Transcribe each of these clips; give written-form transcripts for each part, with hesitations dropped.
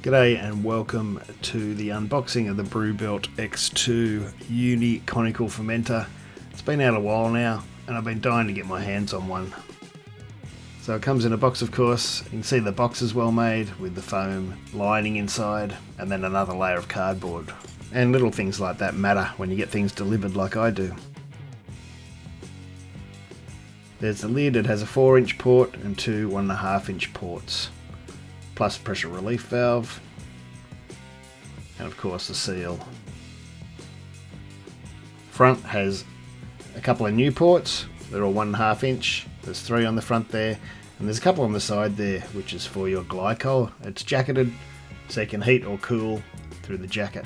G'day and welcome to the unboxing of the Brewbuilt X2 Uni Conical Fermenter. It's been out a while now and I've been dying to get my hands on one. So it comes in a box, of course. You can see the box is well made with the foam lining inside and then another layer of cardboard. And little things like that matter when you get things delivered like I do. There's the lid. It has a 4-inch port and two 1.5-inch ports, plus a pressure relief valve, and of course the seal. Front has a couple of new ports. They're all 1.5-inch. There's 3 on the front there, and there's a couple on the side there, which is for your glycol. It's jacketed so you can heat or cool through the jacket.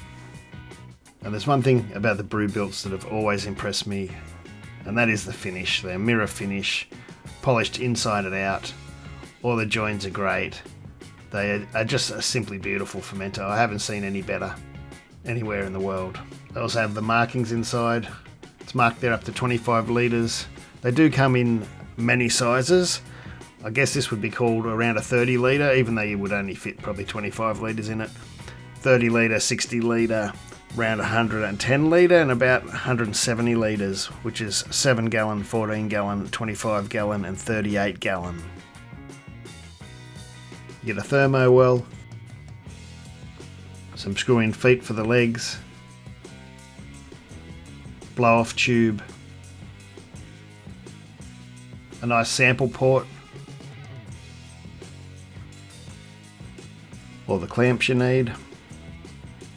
And there's one thing about the Brewbuilts that have always impressed me, and that is the finish. They're mirror finish, polished inside and out. All the joins are great. They are just a simply beautiful fermenter. I haven't seen any better anywhere in the world. They also have the markings inside. It's marked there up to 25 litres. They do come in many sizes. I guess this would be called around a 30 litre, even though you would only fit probably 25 litres in it. 30 litre, 60 litre, around 110 litre, and about 170 litres, which is 7 gallon, 14 gallon, 25 gallon and 38 gallon. You get a thermo well, some screw-in feet for the legs, blow-off tube, a nice sample port, all the clamps you need,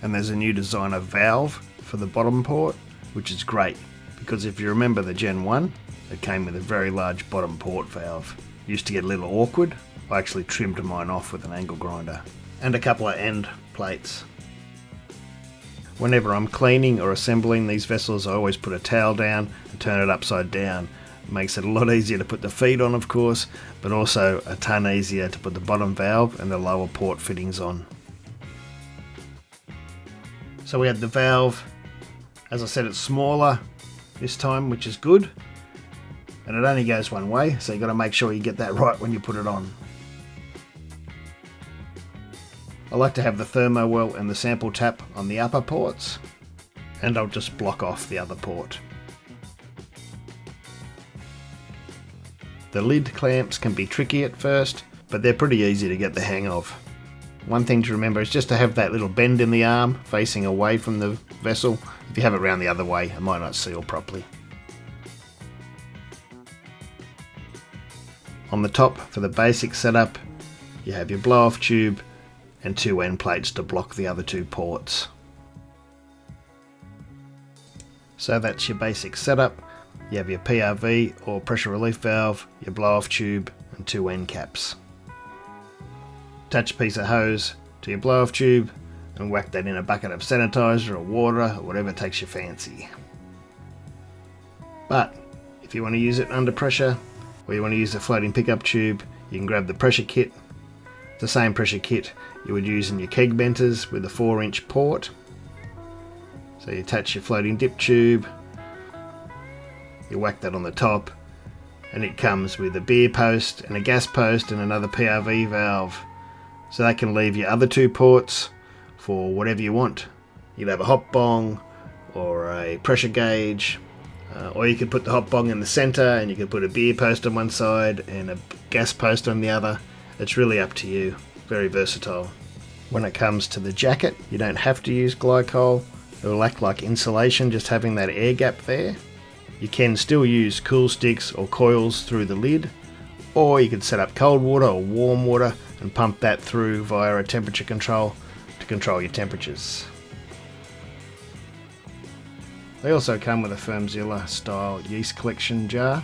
and there's a new designer valve for the bottom port, which is great because if you remember the Gen 1, it came with a very large bottom port valve. It used to get a little awkward. I actually trimmed mine off with an angle grinder, and a couple of end plates. Whenever I'm cleaning or assembling these vessels, I always put a towel down and turn it upside down. It makes it a lot easier to put the feet on, of course, but also a ton easier to put the bottom valve and the lower port fittings on. So we had the valve. As I said, it's smaller this time, which is good, and it only goes one way, so you got to make sure you get that right when you put it on. I like to have the thermo well and the sample tap on the upper ports, and I'll just block off the other port. The lid clamps can be tricky at first, but they're pretty easy to get the hang of. One thing to remember is just to have that little bend in the arm facing away from the vessel. If you have it round the other way, it might not seal properly. On the top, for the basic setup, you have your blow-off tube and 2 end plates to block the other 2 ports. So that's your basic setup. You have your PRV or pressure relief valve, your blow-off tube and 2 end caps. Attach a piece of hose to your blow-off tube and whack that in a bucket of sanitizer or water or whatever takes your fancy. But if you want to use it under pressure, or you want to use a floating pickup tube, you can grab the pressure kit. The same pressure kit you would use in your keg venters with a 4-inch port. So you attach your floating dip tube, you whack that on the top, and it comes with a beer post and a gas post and another PRV valve. So that can leave your other 2 ports for whatever you want. You'd have a hot bong or a pressure gauge, or you could put the hot bong in the center and you could put a beer post on one side and a gas post on the other. It's really up to you. Very versatile. When it comes to the jacket, you don't have to use glycol. It will act like insulation, just having that air gap there. You can still use cool sticks or coils through the lid, or you could set up cold water or warm water and pump that through via a temperature control to control your temperatures. They also come with a Fermenter style yeast collection jar.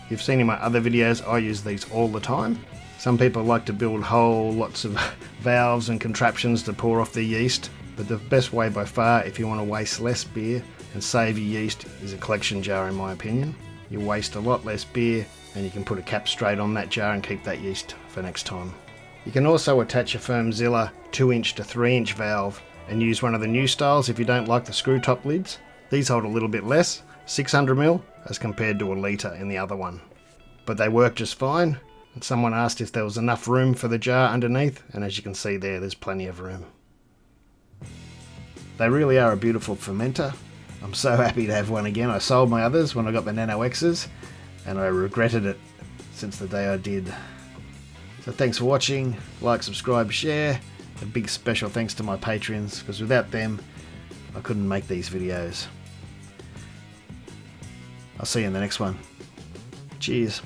You've seen in my other videos, I use these all the time. Some people like to build whole lots of valves and contraptions to pour off their yeast, but the best way by far, if you want to waste less beer and save your yeast, is a collection jar in my opinion. You waste a lot less beer and you can put a cap straight on that jar and keep that yeast for next time. You can also attach a Fermenter 2-inch to 3-inch valve and use one of the new styles if you don't like the screw top lids. These hold a little bit less, 600ml, as compared to a litre in the other one. But they work just fine. And someone asked if there was enough room for the jar underneath, and as you can see there's plenty of room. They really are a beautiful fermenter. I'm so happy to have one again. I sold my others when I got my Nano X's, and I regretted it since the day I did. So thanks for watching. Like, subscribe, share. A big special thanks to my patrons, because without them I couldn't make these videos. I'll see you in the next one. Cheers.